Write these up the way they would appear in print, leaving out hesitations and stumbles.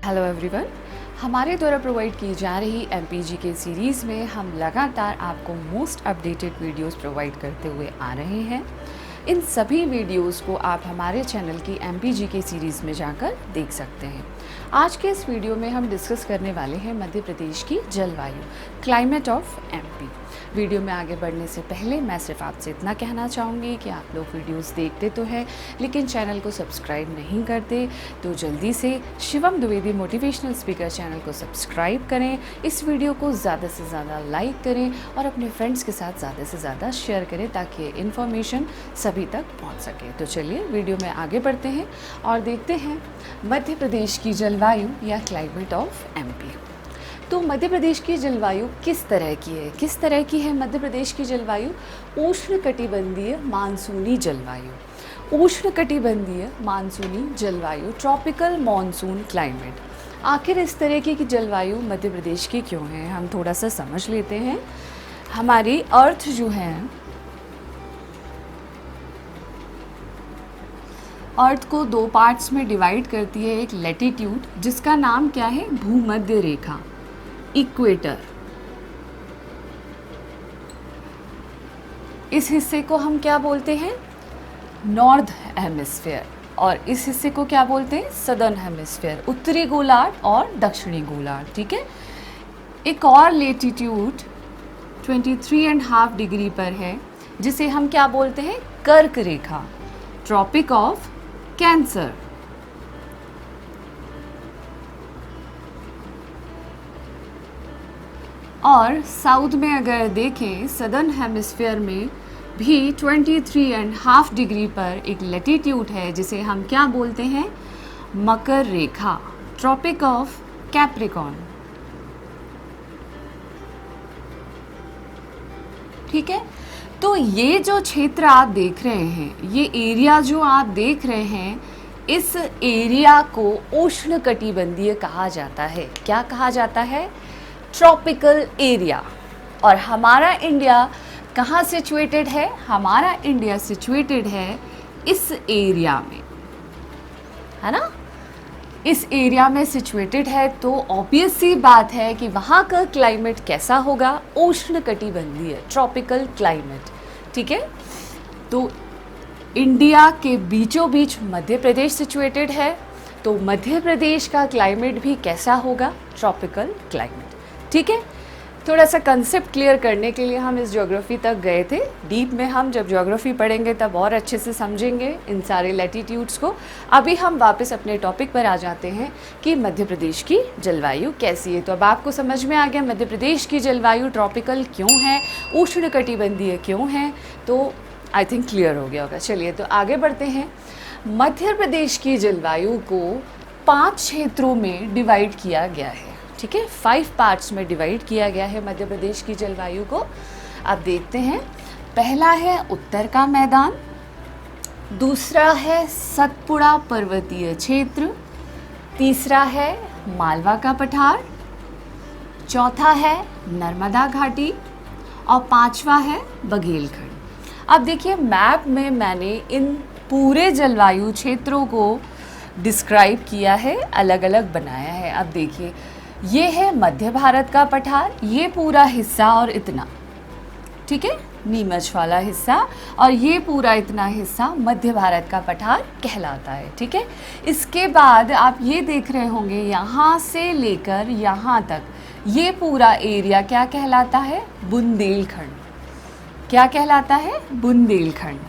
Hello everyone. हमारे द्वारा provide की जा रही एमपीजी के सीरीज़ में हम लगातार आपको मोस्ट अपडेटेड वीडियोस प्रोवाइड करते हुए आ रहे हैं। इन सभी वीडियोस को आप हमारे चैनल की एमपीजी के सीरीज़ में जाकर देख सकते हैं। आज के इस वीडियो में हम डिस्कस करने वाले हैं मध्य प्रदेश की जलवायु, क्लाइमेट ऑफ एमपी। वीडियो में आगे बढ़ने से पहले मैं सिर्फ आपसे इतना कहना चाहूँगी कि आप लोग वीडियोस देखते तो हैं लेकिन चैनल को सब्सक्राइब नहीं करते, तो जल्दी से Shivam Dwivedi motivational speaker channel को सब्सक्राइब करें, इस वीडियो को ज़्यादा से ज़्यादा लाइक करें और अपने फ्रेंड्स के साथ ज़्यादा से ज़्यादा शेयर करें ताकि इन्फॉर्मेशन सभी तक पहुँच सके। तो चलिए वीडियो में आगे बढ़ते हैं और देखते हैं मध्य प्रदेश की जलवायु या क्लाइमेट ऑफ एमपी। तो मध्य प्रदेश की जलवायु किस तरह की है? मध्य प्रदेश की जलवायु उष्णकटिबंधीय मानसूनी जलवायु, उष्णकटिबंधीय मानसूनी जलवायु, ट्रॉपिकल मॉनसून क्लाइमेट। आखिर इस तरह की जलवायु मध्य प्रदेश की क्यों है, हम थोड़ा सा समझ लेते हैं। हमारी अर्थ जो है, अर्थ को दो पार्ट्स में डिवाइड करती है। एक लैटिट्यूड जिसका नाम क्या है, भूमध्य रेखा, इक्वेटर। इस हिस्से को हम क्या बोलते हैं, नॉर्थ हेमिस्फीयर, और इस हिस्से को क्या बोलते हैं, सदर्न हेमिस्फीयर, उत्तरी गोलार्ध और दक्षिणी गोलार्ध। ठीक है। एक और लेटीट्यूड 23.5 डिग्री पर है जिसे हम क्या बोलते हैं, कर्क रेखा, ट्रॉपिक ऑफ कैंसर। और साउथ में अगर देखें, सदर्न हेमिस्फीयर में भी 23.5 डिग्री पर एक लैटिट्यूड है जिसे हम क्या बोलते हैं, मकर रेखा, ट्रॉपिक ऑफ कैप्रिकॉर्न। ठीक है। तो ये जो क्षेत्र आप देख रहे हैं, ये एरिया जो आप देख रहे हैं, इस एरिया को उष्णकटिबंधीय कहा जाता है। क्या कहा जाता है, ट्रॉपिकल एरिया। और हमारा इंडिया कहाँ सिचुएटेड है, हमारा इंडिया सिचुएटेड है इस एरिया में, है ना, इस एरिया में सिचुएटेड है। तो ऑब्वियस सी बात है कि वहाँ का क्लाइमेट कैसा होगा, उष्णकटिबंधीय, ट्रॉपिकल क्लाइमेट। ठीक है। तो इंडिया के बीचों बीच मध्य प्रदेश सिचुएटेड है, तो मध्य प्रदेश का क्लाइमेट भी कैसा होगा, ट्रॉपिकल क्लाइमेट। ठीक है। थोड़ा सा कंसेप्ट क्लियर करने के लिए हम इस ज्योग्राफी तक गए थे। डीप में हम जब ज्योग्राफी पढ़ेंगे तब और अच्छे से समझेंगे इन सारे लैटिट्यूड्स को। अभी हम वापस अपने टॉपिक पर आ जाते हैं कि मध्य प्रदेश की जलवायु कैसी है। तो अब आपको समझ में आ गया मध्य प्रदेश की जलवायु ट्रॉपिकल क्यों है, उष्णकटिबंधीय क्यों है, तो आई थिंक क्लियर हो गया होगा। चलिए तो आगे बढ़ते हैं। मध्य प्रदेश की जलवायु को 5 क्षेत्रों में डिवाइड किया गया है। ठीक है, 5 पार्ट्स में डिवाइड किया गया है मध्य प्रदेश की जलवायु को। अब देखते हैं। पहला है उत्तर का मैदान, दूसरा है सतपुड़ा पर्वतीय क्षेत्र, तीसरा है मालवा का पठार, चौथा है नर्मदा घाटी और पांचवा है बघेलखंड। अब देखिए मैप में मैंने इन पूरे जलवायु क्षेत्रों को डिस्क्राइब किया है, अलग अलग बनाया है। अब देखिए, ये है मध्य भारत का पठार, ये पूरा हिस्सा और इतना, ठीक है, नीमच वाला हिस्सा, और ये पूरा इतना हिस्सा मध्य भारत का पठार कहलाता है। ठीक है। इसके बाद आप ये देख रहे होंगे, यहाँ से लेकर यहाँ तक ये पूरा एरिया क्या कहलाता है, बुंदेलखंड। क्या कहलाता है, बुंदेलखंड।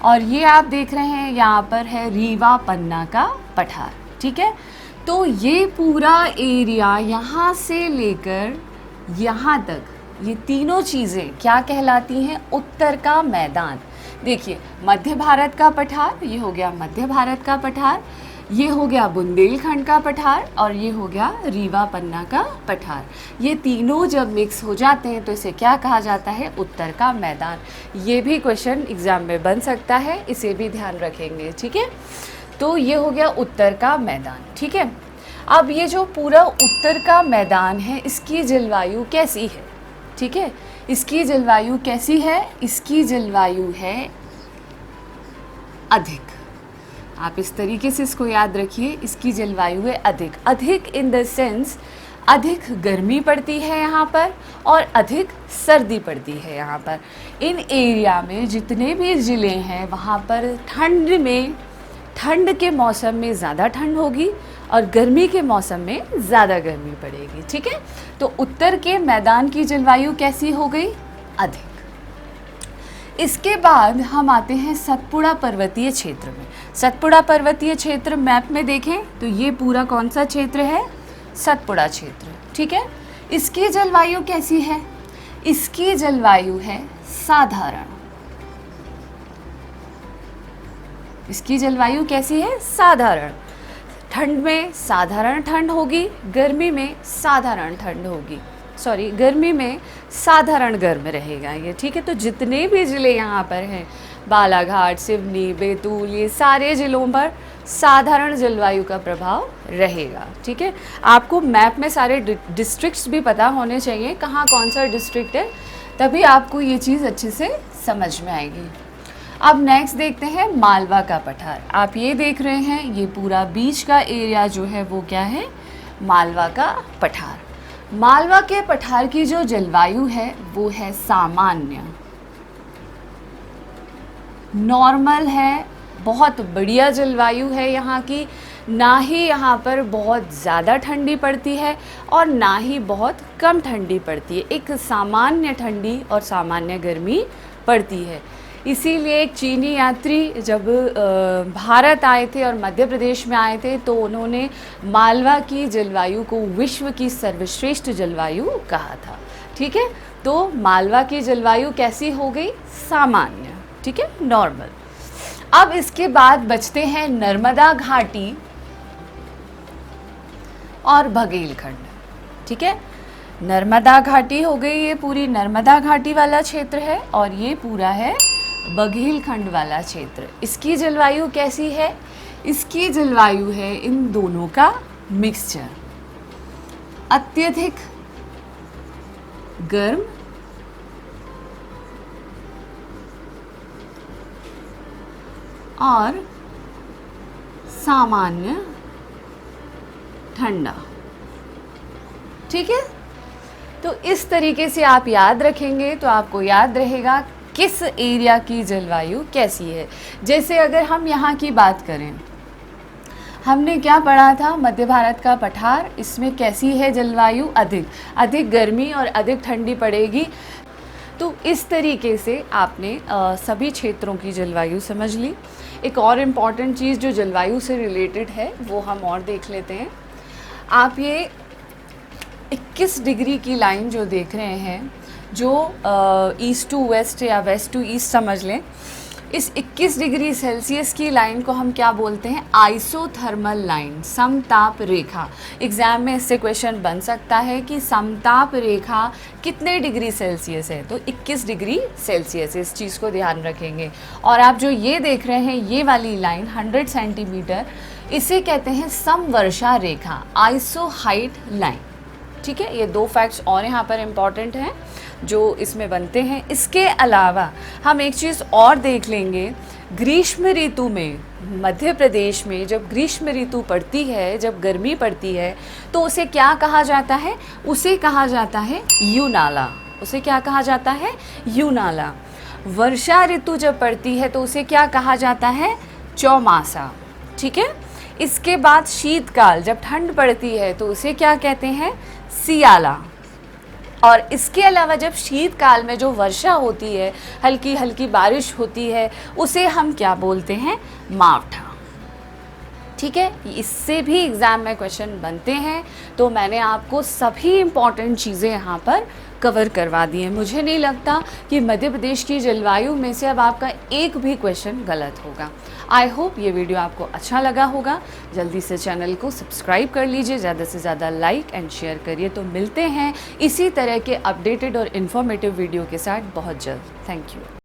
और ये आप देख रहे हैं यहाँ पर है रीवा पन्ना का पठार। ठीक है। तो ये पूरा एरिया यहाँ से लेकर यहाँ तक, ये तीनों चीज़ें क्या कहलाती हैं, उत्तर का मैदान। देखिए मध्य भारत का पठार, ये हो गया मध्य भारत का पठार, ये हो गया बुंदेलखंड का पठार, और ये हो गया रीवा पन्ना का पठार। ये तीनों जब मिक्स हो जाते हैं तो इसे क्या कहा जाता है, उत्तर का मैदान। ये भी क्वेश्चन एग्जाम में बन सकता है, इसे भी ध्यान रखेंगे। ठीक है। तो ये हो गया उत्तर का मैदान। ठीक है। अब ये जो पूरा उत्तर का मैदान है, इसकी जलवायु कैसी है। ठीक है। इसकी जलवायु कैसी है, इसकी जलवायु है अधिक। आप इस तरीके से इसको याद रखिए। इसकी जलवायु है अधिक। अधिक इन द सेंस अधिक गर्मी पड़ती है यहाँ पर और अधिक सर्दी पड़ती है यहाँ पर। इन एरिया में जितने भी ज़िले हैं वहाँ पर ठंड के मौसम में ज़्यादा ठंड होगी और गर्मी के मौसम में ज़्यादा गर्मी पड़ेगी। ठीक है, तो उत्तर के मैदान की जलवायु कैसी हो गई? अधिक। इसके बाद हम आते हैं सतपुड़ा पर्वतीय क्षेत्र में। सतपुड़ा पर्वतीय क्षेत्र मैप में देखें तो ये पूरा कौन सा क्षेत्र है? सतपुड़ा क्षेत्र। ठीक है, इसकी जलवायु कैसी है? इसकी जलवायु है साधारण। इसकी जलवायु कैसी है? साधारण। ठंड में साधारण ठंड होगी, गर्मी में साधारण ठंड होगी, गर्मी में साधारण गर्म रहेगा ये। ठीक है, तो जितने भी ज़िले यहाँ पर हैं, बालाघाट, सिवनी, बैतूल, ये सारे ज़िलों पर साधारण जलवायु का प्रभाव रहेगा। ठीक है, आपको मैप में सारे डिस्ट्रिक्ट्स भी पता होने चाहिए, कहाँ कौन सा डिस्ट्रिक्ट है, तभी आपको ये चीज़ अच्छे से समझ में आएगी। अब नेक्स्ट देखते हैं मालवा का पठार। आप ये देख रहे हैं, ये पूरा बीच का एरिया जो है वो क्या है? मालवा का पठार। मालवा के पठार की जो जलवायु है वो है सामान्य, नॉर्मल है, बहुत बढ़िया जलवायु है यहाँ की। ना ही यहाँ पर बहुत ज़्यादा ठंडी पड़ती है और ना ही बहुत कम ठंडी पड़ती है। एक सामान्य ठंडी और सामान्य गर्मी पड़ती है। इसीलिए एक चीनी यात्री जब भारत आए थे और मध्य प्रदेश में आए थे तो उन्होंने मालवा की जलवायु को विश्व की सर्वश्रेष्ठ जलवायु कहा था। ठीक है, तो मालवा की जलवायु कैसी हो गई? सामान्य। ठीक है, नॉर्मल। अब इसके बाद बचते हैं नर्मदा घाटी और बघेलखंड। ठीक है, नर्मदा घाटी हो गई, ये पूरी नर्मदा घाटी वाला क्षेत्र है, और ये पूरा है बघेलखंड वाला क्षेत्र। इसकी जलवायु कैसी है? इसकी जलवायु है इन दोनों का मिक्सचर, अत्यधिक गर्म और सामान्य ठंडा। ठीक है, तो इस तरीके से आप याद रखेंगे तो आपको याद रहेगा किस एरिया की जलवायु कैसी है। जैसे अगर हम यहाँ की बात करें, हमने क्या पढ़ा था? मध्य भारत का पठार, इसमें कैसी है जलवायु? अधिक गर्मी और अधिक ठंडी पड़ेगी। तो इस तरीके से आपने सभी क्षेत्रों की जलवायु समझ ली। एक और इम्पॉर्टेंट चीज़ जो जलवायु से रिलेटेड है वो हम और देख लेते हैं। आप ये 21 डिग्री की लाइन जो देख रहे हैं, जो ईस्ट टू वेस्ट या वेस्ट टू ईस्ट समझ लें, इस 21 डिग्री सेल्सियस की लाइन को हम क्या बोलते हैं? आइसोथर्मल लाइन, समताप रेखा। एग्जाम में इससे क्वेश्चन बन सकता है कि समताप रेखा कितने डिग्री सेल्सियस है? तो 21 डिग्री सेल्सियस, इस चीज़ को ध्यान रखेंगे। और आप जो ये देख रहे हैं, ये वाली लाइन 100 सेंटीमीटर, इसे कहते हैं समवर्षा रेखा, आइसो हाइट लाइन। ठीक है, ये दो फैक्ट्स और यहाँ पर इम्पॉर्टेंट हैं जो इसमें बनते हैं। इसके अलावा हम एक चीज़ और देख लेंगे। ग्रीष्म ऋतु में मध्य प्रदेश में जब ग्रीष्म ऋतु पड़ती है, जब गर्मी पड़ती है, तो उसे क्या कहा जाता है? उसे कहा जाता है यूनाला। उसे क्या कहा जाता है? यूनाला। वर्षा ऋतु जब पड़ती है तो उसे क्या कहा जाता है? चौमासा। ठीक है, इसके बाद शीतकाल जब ठंड पड़ती है तो उसे क्या कहते हैं? सियाला। और इसके अलावा जब शीतकाल में जो वर्षा होती है, हल्की हल्की बारिश होती है, उसे हम क्या बोलते हैं? मावठा। ठीक है, इससे भी एग्ज़ाम में क्वेश्चन बनते हैं। तो मैंने आपको सभी इम्पॉर्टेंट चीज़ें यहाँ पर कवर करवा दी है। मुझे नहीं लगता कि मध्य प्रदेश की जलवायु में से अब आपका एक भी क्वेश्चन गलत होगा। आई होप ये वीडियो आपको अच्छा लगा होगा। जल्दी से चैनल को सब्सक्राइब कर लीजिए, ज़्यादा से ज़्यादा लाइक एंड शेयर करिए। तो मिलते हैं इसी तरह के अपडेटेड और इन्फॉर्मेटिव वीडियो के साथ बहुत जल्द। Thank you.